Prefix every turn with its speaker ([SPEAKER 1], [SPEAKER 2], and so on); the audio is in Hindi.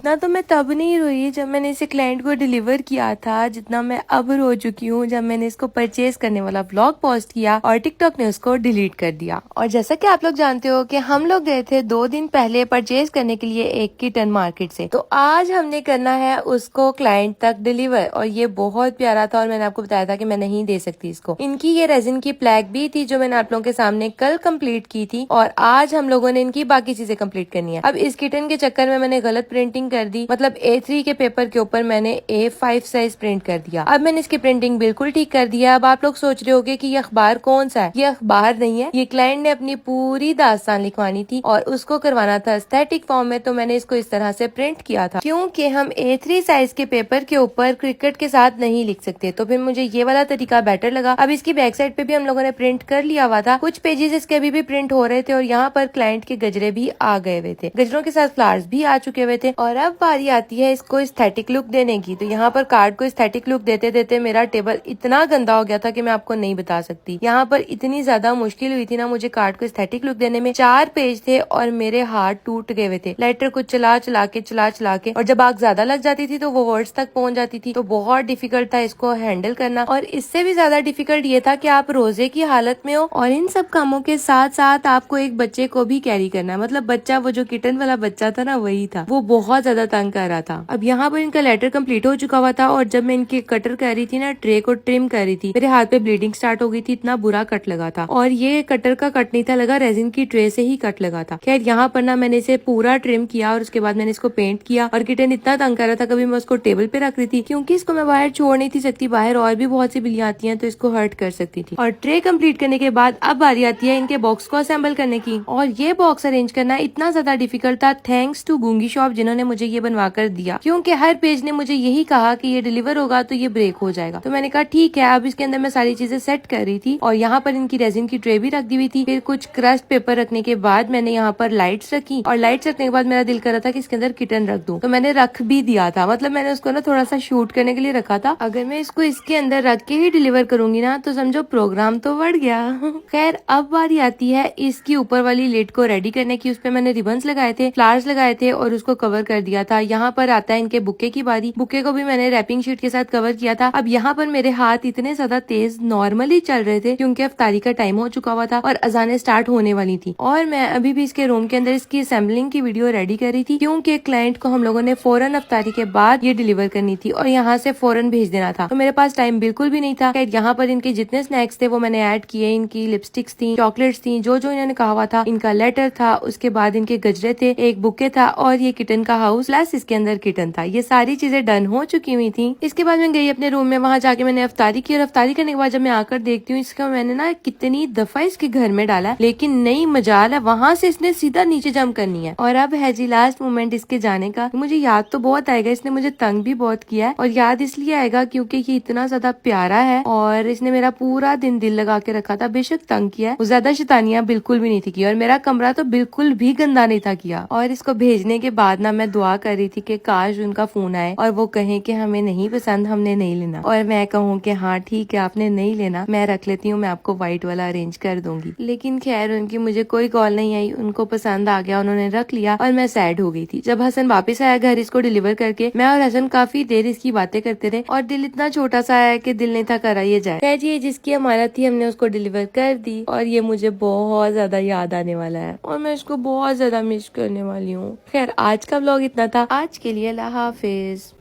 [SPEAKER 1] इतना तो मैं तब नहीं रोई जब मैंने इसे क्लाइंट को डिलीवर किया था, जितना मैं अब रो चुकी हूँ जब मैंने इसको परचेज करने वाला ब्लॉग पोस्ट किया और टिकटॉक ने उसको डिलीट कर दिया। और जैसा कि आप लोग जानते हो कि हम लोग गए थे 2 दिन पहले परचेज करने के लिए एक किटन मार्केट से, तो आज हमने करना है उसको क्लाइंट तक डिलीवर। और ये बहुत प्यारा था और मैंने आपको बताया था कि मैं नहीं दे सकती इसको। इनकी ये रेजिन की प्लैग भी थी जो मैंने आप लोगों के सामने कल कंप्लीट की थी, और आज हम लोगों ने इनकी बाकी चीजें कंप्लीट करनी है। अब इस किटन के चक्कर में मैंने गलत प्रिंटिंग कर दी, मतलब A3 के पेपर के ऊपर मैंने A5 साइज प्रिंट कर दिया। अब मैंने इसकी प्रिंटिंग बिल्कुल ठीक कर दिया। अब आप लोग सोच रहे होगे कि ये अखबार कौन सा है। ये अखबार नहीं है, ये क्लाइंट ने अपनी पूरी दास्तान लिखवानी थी और उसको करवाना था स्टैटिक फॉर्म में, तो मैंने इसको इस तरह से प्रिंट किया था। क्योंकि हम A3 साइज के पेपर के ऊपर क्रिकेट के साथ नहीं लिख सकते, तो फिर मुझे ये वाला तरीका बेटर लगा। अब इसकी बैक साइड पे भी हम लोगों ने प्रिंट कर लिया हुआ था, कुछ पेजेस इसके अभी भी प्रिंट हो रहे थे और यहाँ पर क्लाइंट के गजरे भी आ गए हुए थे, गजरों के साथ फ्लावर्स भी आ चुके हुए थे। और अब बारी आती है इसको एस्थेटिक लुक देने की। तो यहाँ पर कार्ड को एस्थेटिक लुक देते देते मेरा टेबल इतना गंदा हो गया था कि मैं आपको नहीं बता सकती। यहाँ पर इतनी ज्यादा मुश्किल हुई थी ना मुझे कार्ड को एस्थेटिक लुक देने में। 4 पेज थे और मेरे हाथ टूट गए हुए थे लेटर को चला चला के, और जब आग ज्यादा लग जाती थी तो वो वर्ड्स तक पहुंच जाती थी, तो बहुत डिफिकल्ट था इसको हैंडल करना। और इससे भी ज्यादा डिफिकल्ट ये था कि आप रोजे की हालत में हो और इन सब कामों के साथ साथ आपको एक बच्चे को भी कैरी करना है। मतलब बच्चा, वो जो किटन वाला बच्चा था ना, वही था, वो बहुत ज्यादा तंग कर रहा था। अब यहाँ पर इनका लेटर कंप्लीट हो चुका हुआ था और जब मैं इनके कटर कर रही थी ना, ट्रे को ट्रिम कर रही थी, मेरे हाथ पे ब्लीडिंग स्टार्ट हो गई थी, इतना बुरा कट लगा था। और ये कटर का कट नहीं था लगा, रेजिन की ट्रे से ही कट लगा था। खैर यहाँ पर ना मैंने इसे पूरा ट्रिम किया और उसके बाद मैंने इसको पेंट किया। और किटन इतना तंग कर रहा था, कभी मैं उसको टेबल पे रख रही थी क्योंकि इसको मैं बाहर छोड़ नहीं थी सकती, बाहर और भी बहुत सी बिल्लियां आती हैं तो इसको हर्ट कर सकती थी। और ट्रे कंप्लीट करने के बाद अब बारी आती है इनके बॉक्स को असेंबल करने की। और ये बॉक्स अरेंज करना इतना ज्यादा डिफिकल्ट था, थैंक्स टू गूंगी शॉप जिन्होंने मुझे ये बनवा कर दिया, क्योंकि हर पेज ने मुझे यही कहा कि ये डिलीवर होगा तो ये ब्रेक हो जाएगा। तो मैंने कहा ठीक है। अब इसके अंदर मैं सारी चीजें सेट कर रही थी और यहाँ पर इनकी रेजिन की ट्रे भी रख दी हुई थी। फिर कुछ क्रस्ट पेपर रखने के बाद मैंने यहाँ पर लाइट्स रखी और लाइट्स रखने के बाद मेरा दिल कर रहा था कि इसके अंदर किटन रख दूं, तो मैंने रख भी दिया था। मतलब मैंने उसको ना थोड़ा सा शूट करने के लिए रखा था। अगर मैं इसको इसके अंदर रख के ही डिलीवर करूंगी ना तो समझो प्रोग्राम तो बढ़ गया। खैर अब बारी आती है इसकी ऊपर वाली लिड को रेडी करने की। उस पे मैंने रिबन्स लगाए थे, फ्लावर्स लगाए थे और उसको कवर कर दिया था। यहाँ पर आता है इनके बुके की बारी। बुके को भी मैंने रैपिंग शीट के साथ कवर किया था। अब यहाँ पर मेरे हाथ इतने ज्यादा तेज नॉर्मली चल रहे थे क्योंकि अफ्तारी का टाइम हो चुका हुआ था और अजानें स्टार्ट होने वाली थी, और मैं अभी भी इसके रूम के अंदर इसकी असेंबलिंग की वीडियो रेडी कर रही थी क्योंकि क्लाइंट को हम लोगों ने फौरन अफ्तारी के बाद ये डिलीवर करनी थी और यहाँ से फौरन भेज देना था, तो मेरे पास टाइम बिल्कुल भी नहीं था। यहाँ पर इनके जितने स्नैक्स थे वो मैंने ऐड किए। इनकी लिपस्टिक्स थी, चॉकलेट्स थी, जो जो इन्होंने कहा हुआ था, इनका लेटर था, उसके बाद इनके गजरे थे, एक बुके था और ये किटन का हाउस प्लस इसके अंदर किटन था। ये सारी चीजें डन हो चुकी हुई थी। इसके बाद मैं गई अपने रूम में, वहां जाके मैंने अफ्तारी की और अफ्तारी करने के बाद जब मैं आकर देखती हूँ इसका मैंने ना कितनी दफा इसके घर में डाला है, लेकिन नई मजाल है वहां से इसने सीधा नीचे जंप करनी है। और अब है जी लास्ट मोमेंट इसके जाने का। मुझे याद तो बहुत आएगा, इसने मुझे तंग भी बहुत किया है और याद इसलिए आएगा क्योंकि ये इतना ज्यादा प्यारा है और इसने मेरा पूरा दिन दिल लगा के रखा था। बेशक तंग किया है, ज्यादा शैतानियां बिल्कुल भी नहीं थी की और मेरा कमरा तो बिल्कुल भी गंदा नहीं था किया। और इसको भेजने के बाद ना मैं दुआ कर रही थी कि काश उनका फोन आए और वो कहें कि हमें नहीं पसंद, हमने नहीं लेना, और मैं कहूँ कि हाँ ठीक है आपने नहीं लेना, मैं रख लेती हूँ, मैं आपको व्हाइट वाला अरेंज कर दूंगी। लेकिन खैर उनकी मुझे कोई कॉल नहीं आई, उनको पसंद आ गया, उन्होंने रख लिया और मैं सैड हो गई थी। जब हसन वापस आया घर इसको डिलीवर करके, मैं और हसन काफी देर इसकी बातें करते रहे और दिल इतना छोटा सा आया कि दिल नहीं था करा ये जाए। खैर ये जिसकी अमानत थी हमने उसको डिलीवर कर दी और ये मुझे बहुत ज्यादा याद आने वाला है और मैं इसको बहुत ज्यादा मिस करने वाली हूँ। खैर आज का व्लॉग इतना था, आज के लिए अल्लाह हाफिज।